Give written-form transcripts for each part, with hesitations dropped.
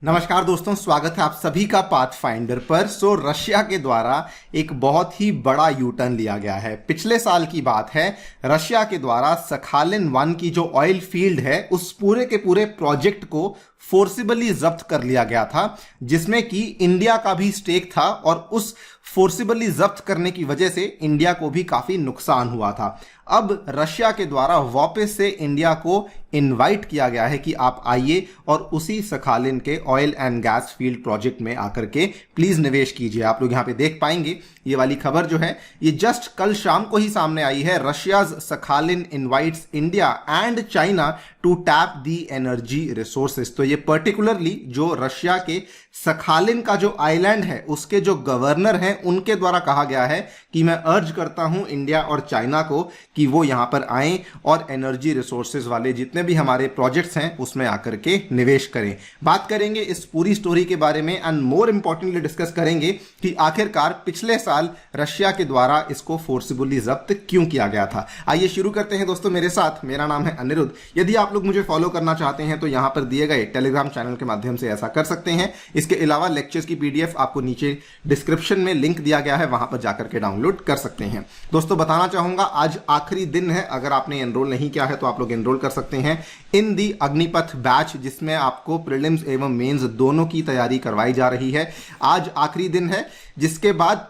नमस्कार दोस्तों, स्वागत है आप सभी का पाथफाइंडर पर। रशिया के द्वारा एक बहुत ही बड़ा यू टर्न लिया गया है। पिछले साल की बात है, रशिया के द्वारा सखालिन 1 की जो ऑयल फील्ड है उस पूरे के पूरे प्रोजेक्ट को फोर्सिबली जब्त कर लिया गया था, जिसमें कि इंडिया का भी स्टेक था और उस फोर्सिबली जब्त करने की वजह से इंडिया को भी काफी नुकसान हुआ था। अब रशिया के द्वारा वापस से इंडिया को इनवाइट किया गया है कि आप आइए और उसी सखालिन के oil and gas field project में आकर के प्लीज निवेश कीजिए। आप लोग यहां पे देख पाएंगे, ये वाली खबर जो है ये जस्ट कल शाम को ही सामने आई है। Russia's Sakhalin invites India and China to tap the energy resources. तो ये पर्टिकुलरली जो रशिया के सखालिन का जो आइलैंड है उसके जो गवर्नर हैं उनके द्वारा कहा गया है कि मैं अर्ज करता हूं इंडिया और चाइना को कि वो यहां पर आएं और एनर्जी रिसोर्सेज वाले जितने भी हमारे प्रोजेक्ट्स हैं उसमें आकर के निवेश करें। बात करेंगे इस पूरी स्टोरी के बारे में एंड मोर इंपॉर्टेंटली डिस्कस करेंगे कि आखिरकार पिछले साल रशिया के द्वारा इसको फोर्सिबली जब्त क्यों किया गया था। आइए शुरू करते हैं दोस्तों मेरे साथ। मेरा नाम है अनिरुद्ध। यदि आप लोग मुझे फॉलो करना चाहते हैं तो यहां पर दिए गए टेलीग्राम चैनल के माध्यम से ऐसा कर सकते हैं। इसके अलावा लेक्चर्स की पीडीएफ आपको नीचे डिस्क्रिप्शन में लिंक दिया गया है, वहां पर जाकर के डाउनलोड कर सकते हैं। दोस्तों बताना चाहूंगा आज आखिरी दिन है, अगर आपने एनरोल नहीं किया है तो आप लोग एनरोल कर सकते हैं इन दी अग्निपथ बैच, जिसमें आपको प्रीलिम्स एवं मेंस दोनों की तैयारी करवाई जा रही है। आज आखिरी दिन है, जिसके बाद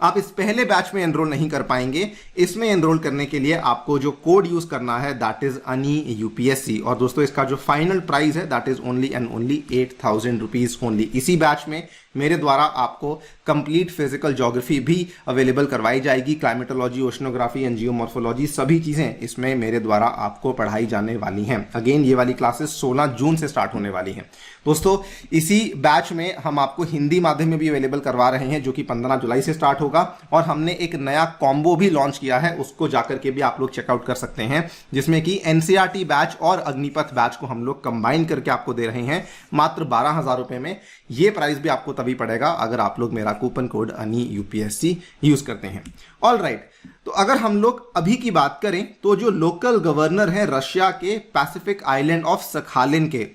आप इस पहले बैच में एनरोल नहीं कर पाएंगे। इसमें एनरोल करने के लिए आपको जो कोड यूज करना है दैट इज अनी यूपीएससी, और दोस्तों इसका जो फाइनल प्राइस है that is only and only 8,000 rupees only. इसी बैच में मेरे द्वारा आपको कंप्लीट फिजिकल ज्योग्राफी भी अवेलेबल करवाई जाएगी। क्लाइमेटोलॉजी, ओशनोग्राफी एंड जियोमॉर्फोलॉजी सभी चीजें इसमें मेरे द्वारा आपको पढ़ाई जाने वाली हैं। अगेन ये वाली क्लासेस 16 जून से स्टार्ट होने वाली हैं। दोस्तों इसी बैच में हम आपको हिंदी माध्यम में भी अवेलेबल करवा रहे हैं, जो कि 15 जुलाई से स्टार्ट होगा। और हमने एक नया कॉम्बो भी लॉन्च किया है, उसको जाकर के भी आप लोग चेकआउट कर सकते हैं, जिसमें कि एनसीईआरटी बैच और अग्निपथ बैच को हम लोग कंबाइन करके आपको दे रहे हैं मात्र 12,000 रुपए में। ये प्राइस भी आपको तभी पड़ेगा अगर आप लोग मेरा कूपन कोड अनी यूपीएससी यूज करते हैं। ऑल राइट, तो अगर हम लोग अभी की बात करें तो जो लोकल गवर्नर है रशिया के पैसिफिक आइलैंड ऑफ सखालिन के,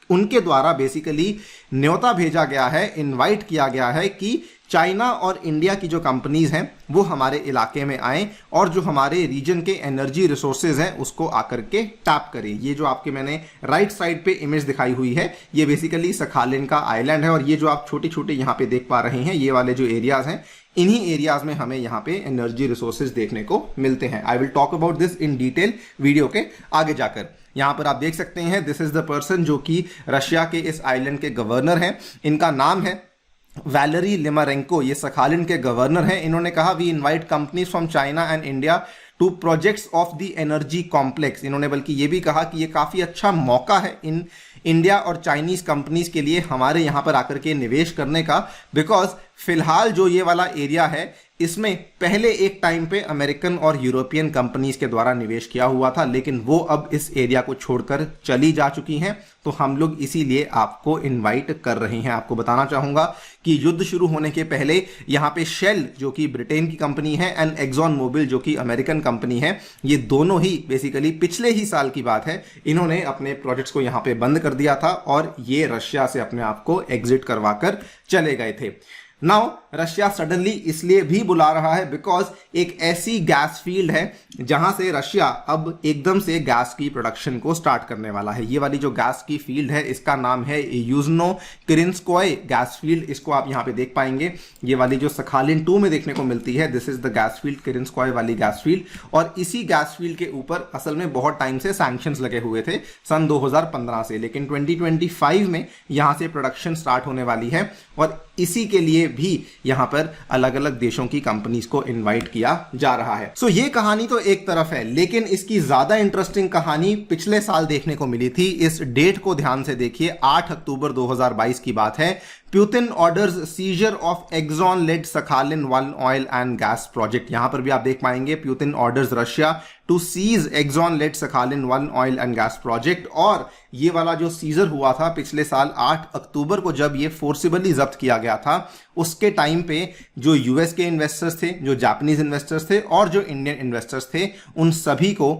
उनके द्वारा बेसिकली न्योता भेजा गया है, इनवाइट किया गया है कि चाइना और इंडिया की जो कंपनीज हैं वो हमारे इलाके में आए और जो हमारे रीजन के एनर्जी रिसोर्सेज हैं उसको आकर के टैप करें। ये जो आपके मैंने राइट साइड पे इमेज दिखाई हुई है ये बेसिकली सखालिन का आइलैंड है, और ये जो आप छोटे छोटे यहाँ पे देख पा रहे हैं ये वाले जो एरियाज हैं, इन्हीं एरियाज में हमें यहाँ पे एनर्जी रिसोर्सेज देखने को मिलते हैं। I will talk about this in detail video के आगे जाकर। यहां पर आप देख सकते हैं दिस इज द पर्सन जो कि रशिया के इस आइलैंड के गवर्नर हैं। इनका नाम है वैलेरी लिमारेंको। ये सखालिन के गवर्नर हैं। इन्होंने कहा we invite companies from China and India to projects of the energy complex. इन्होंने बल्कि ये भी कहा कि ये काफी अच्छा मौका है इन इंडिया और चाइनीज कंपनीज के लिए हमारे यहां पर आकर के निवेश करने का, बिकॉज फिलहाल जो ये वाला एरिया है इसमें पहले एक टाइम पे अमेरिकन और यूरोपियन कंपनीज के द्वारा निवेश किया हुआ था, लेकिन वो अब इस एरिया को छोड़कर चली जा चुकी हैं। तो हम लोग इसीलिए आपको इनवाइट कर रहे हैं। आपको बताना चाहूंगा कि युद्ध शुरू होने के पहले यहाँ पे शेल जो कि ब्रिटेन की कंपनी है एंड एक्सॉन मोबिल जो कि अमेरिकन कंपनी है, ये दोनों ही बेसिकली पिछले ही साल की बात है, इन्होंने अपने प्रोजेक्ट्स को यहाँ पे बंद कर दिया था और ये रशिया से अपने आप को एग्जिट करवाकर चले गए थे। नाउ रशिया सडनली इसलिए भी बुला रहा है बिकॉज एक ऐसी गैस फील्ड है जहां से रशिया अब एकदम से गैस की प्रोडक्शन को स्टार्ट करने वाला है। ये वाली जो गैस की फील्ड है इसका नाम है यूजनो किरिंस्कोय गैस फील्ड। इसको आप यहां पे देख पाएंगे, ये वाली जो सखालिन 2 में देखने को मिलती है, this is the gas field, Kirinskoye वाली गैस फील्ड। और इसी गैस फील्ड के ऊपर असल में बहुत टाइम से सैंक्शंस लगे हुए थे सन 2015 से, लेकिन 2025 में यहां से प्रोडक्शन स्टार्ट होने वाली है और इसी के लिए भी यहां पर अलग अलग देशों की कंपनीज को इनवाइट किया जा रहा है। सो ये कहानी तो एक तरफ है, लेकिन इसकी ज्यादा इंटरेस्टिंग कहानी पिछले साल देखने को मिली थी। इस डेट को ध्यान से देखिए, 8 अक्टूबर 2022 की बात है। Putin orders seizure of Exxon led Sakhalin 1 oil and gas project. यहां पर भी आप देख पाएंगे Putin orders Russia to seize Exxon led Sakhalin 1 oil and gas project. और ये वाला जो सीजर हुआ था पिछले साल 8 अक्टूबर को जब ये फोर्सिबली जब्त किया गया था, उसके टाइम पे जो यूएस के इन्वेस्टर्स थे, जो जापानीज इन्वेस्टर्स थे और जो इंडियन इन्वेस्टर्स थे, उन सभी को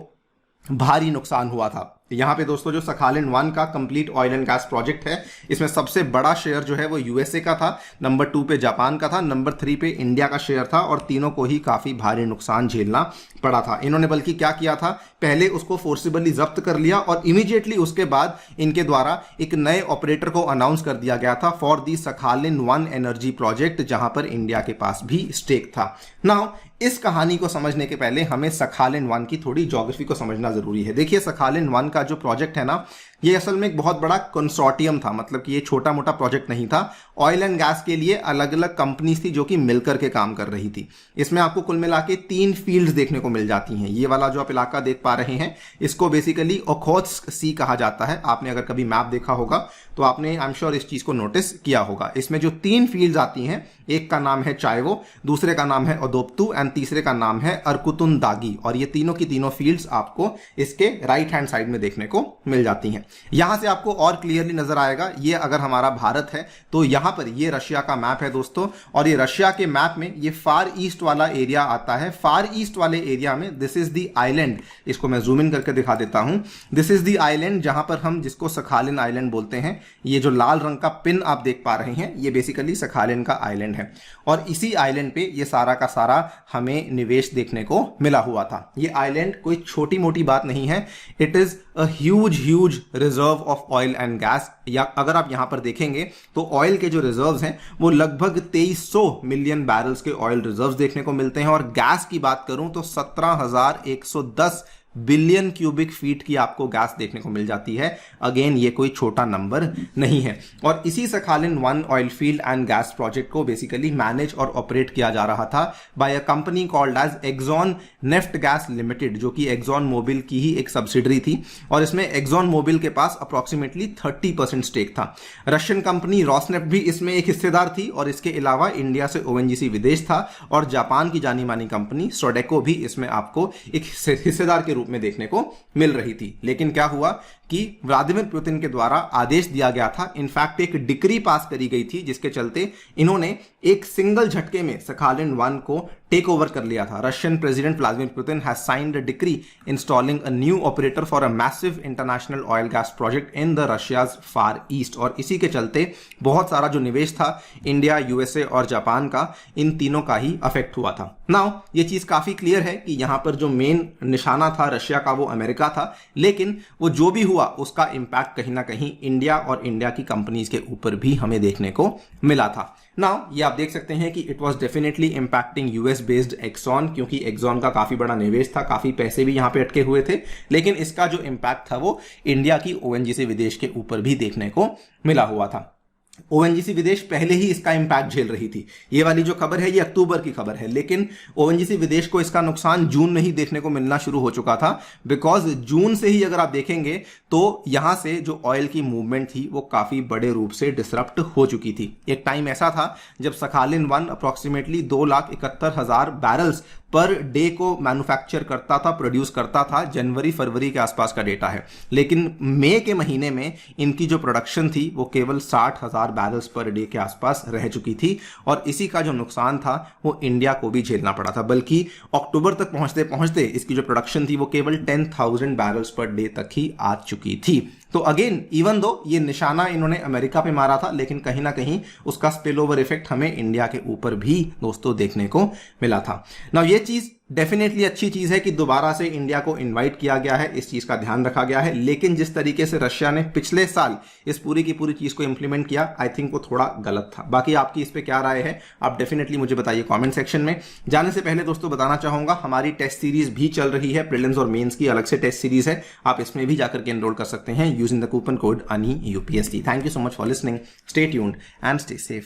भारी नुकसान हुआ था। यहाँ पे दोस्तों जो सखालिन 1 का complete oil and gas project है, इसमें सबसे बड़ा शेयर जो है वो यूएसए का था, नंबर 2 पे जापान का था, नंबर 3 पे इंडिया का शेयर था और तीनों को ही काफी भारी नुकसान झेलना पड़ा था। इन्होंने बल्कि क्या किया था, पहले उसको फोर्सिबली जब्त कर लिया और इमीडिएटली उसके बाद इनके द्वारा एक नए ऑपरेटर को अनाउंस कर दिया गया था for the Sakhalin 1 energy project, जहां पर इंडिया के पास भी स्टेक था। नाउ इस कहानी को समझने के पहले हमें सखालिन 1 की थोड़ी ज्योग्राफी को समझना जरूरी है। देखिए सखालिन 1 का जो प्रोजेक्ट है ना, ये असल में एक बहुत बड़ा कंसोर्टियम था, मतलब कि ये छोटा मोटा प्रोजेक्ट नहीं था। ऑयल एंड गैस के लिए अलग अलग कंपनीज थी जो कि मिलकर के काम कर रही थी। इसमें आपको कुल मिला के 3 फील्ड्स देखने को मिल जाती हैं। ये वाला जो आप इलाका देख पा रहे हैं, इसको बेसिकली ओखोत्स्क सी कहा जाता है। आपने अगर कभी मैप देखा होगा तो आपने आई एम श्योर इस चीज को नोटिस किया होगा। इसमें जो 3 फील्ड्स आती हैं, एक का नाम है चाइवो, दूसरे का नाम है ओदोप्तु एंड तीसरे का नाम है अर्कुतुन दागी। और ये तीनों की तीनों फील्ड्स आपको इसके राइट हैंड साइड में देखने को मिल जाती हैं। यहां से आपको और क्लियरली नजर आएगा, ये अगर हमारा भारत है तो यहां पर ये रशिया का मैप है दोस्तों, और ये रशिया के मैप में ये फार ईस्ट वाला एरिया आता है। फार ईस्ट वाले एरिया में दिस इज द आइलैंड, इसको मैं जूम इन करके दिखा देता हूं। दिस इज द आइलैंड जहां पर हम जिसको सखालिन आइलैंड बोलते हैं। ये जो लाल रंग का पिन आप देख पा रहे हैं, ये बेसिकली सखालिन का आइलैंड है और इसी आइलैंड पे ये सारा का सारा हमें निवेश देखने को मिला हुआ था। ये आइलैंड कोई छोटी मोटी बात नहीं है, it is a huge reserve of oil and gas. या अगर आप यहां पर देखेंगे तो ऑयल के जो रिजर्व्स हैं वो लगभग 2300 मिलियन बैरल्स के ऑयल रिजर्व्स देखने को मिलते हैं, और गैस की बात करूं तो 17,110 बिलियन क्यूबिक फीट की आपको गैस देखने को मिल जाती है। अगेन ये कोई छोटा नंबर नहीं है। और इसी Sakhalin 1 oil field and gas project को बेसिकली मैनेज और ऑपरेट किया जा रहा था by a company called as Exxon Neftegas Limited, जो कि एक्सॉन मोबिल की ही एक सब्सिडरी थी। और इसमें एक्सॉन मोबिल के पास अप्रोक्सीमेटली 30% स्टेक था। रशियन कंपनी रॉसनेफ्ट भी इसमें एक हिस्सेदार थी, और इसके अलावा इंडिया से ओएनजीसी विदेश था, और जापान की जानी मानी कंपनी सोडेको भी इसमें आपको एक हिस्सेदार के रूप में देखने को मिल रही थी। लेकिन क्या हुआ कि व्लादिमीर पुतिन के द्वारा आदेश दिया गया था, इनफैक्ट एक डिक्री पास करी गई थी, जिसके चलते इन्होंने एक सिंगल झटके में सखालिन 1 को टेक ओवर कर लिया था। Russian president Vladimir Putin has signed a decree installing a new operator for a massive international oil gas project in the Russia's far east. और इसी के चलते बहुत सारा जो निवेश था इंडिया, यूएसए और जापान का, इन तीनों का ही अफेक्ट हुआ था। नाउ ये चीज काफी क्लियर है कि यहां पर जो मेन निशाना था रशिया का वो अमेरिका था, लेकिन वो जो भी हुआ उसका इंपैक्ट कहीं ना कहीं इंडिया और इंडिया की कंपनीज के ऊपर भी हमें देखने को मिला था। नाउ ये आप देख सकते हैं कि it was definitely impacting US based Exxon, क्योंकि एक्सॉन का काफी बड़ा निवेश था, काफी पैसे भी यहां पे अटके हुए थे। लेकिन इसका जो इंपैक्ट था वो इंडिया की ओएनजीसी विदेश के ऊपर भी देखने को मिला हुआ था। ओएनजीसी विदेश पहले ही इसका इंपैक्ट झेल रही थी। ये वाली जो खबर है ये अक्टूबर की खबर है, लेकिन ओएनजीसी विदेश को इसका नुकसान जून में ही देखने को मिलना शुरू हो चुका था। बिकॉज जून से ही अगर आप देखेंगे तो यहां से जो ऑयल की मूवमेंट थी वो काफी बड़े रूप से डिसरप्ट हो चुकी थी। एक टाइम ऐसा था जब Sakhalin 1 approximately 2,71,000 barrels per day को मैन्युफैक्चर करता था, प्रोड्यूस करता था। जनवरी फरवरी के आसपास का डेटा है, लेकिन मई के महीने में इनकी जो प्रोडक्शन थी वो केवल 60,000 बैरल्स पर डे के आसपास रह चुकी थी। और इसी का जो नुकसान था वो इंडिया को भी झेलना पड़ा था। बल्कि अक्टूबर तक पहुंचते पहुंचते इसकी जो प्रोडक्शन थी वो केवल 10,000 बैरल्स पर डे तक ही आ चुकी थी। तो अगेन इवन दो ये निशाना इन्होंने अमेरिका पे मारा था, लेकिन कहीं ना कहीं उसका स्पिल ओवर इफेक्ट हमें इंडिया के ऊपर भी दोस्तों देखने को मिला था। नाउ ये चीज डेफिनेटली अच्छी चीज है कि दोबारा से इंडिया को इनवाइट किया गया है, इस चीज का ध्यान रखा गया है। लेकिन जिस तरीके से रशिया ने पिछले साल इस पूरी की पूरी चीज को इंप्लीमेंट किया, आई थिंक वो थोड़ा गलत था। बाकी आपकी इस पे क्या राय है आप डेफिनेटली मुझे बताइए कमेंट सेक्शन में। जाने से पहले दोस्तों बताना चाहूंगा हमारी टेस्ट सीरीज भी चल रही है, प्रीलिम्स और मेंस की अलग से टेस्ट सीरीज है, आप इसमें भी जाकर के एनरोल कर सकते हैं using the coupon code ANI UPSC। Thank you so much for listening, stay tuned and stay safe.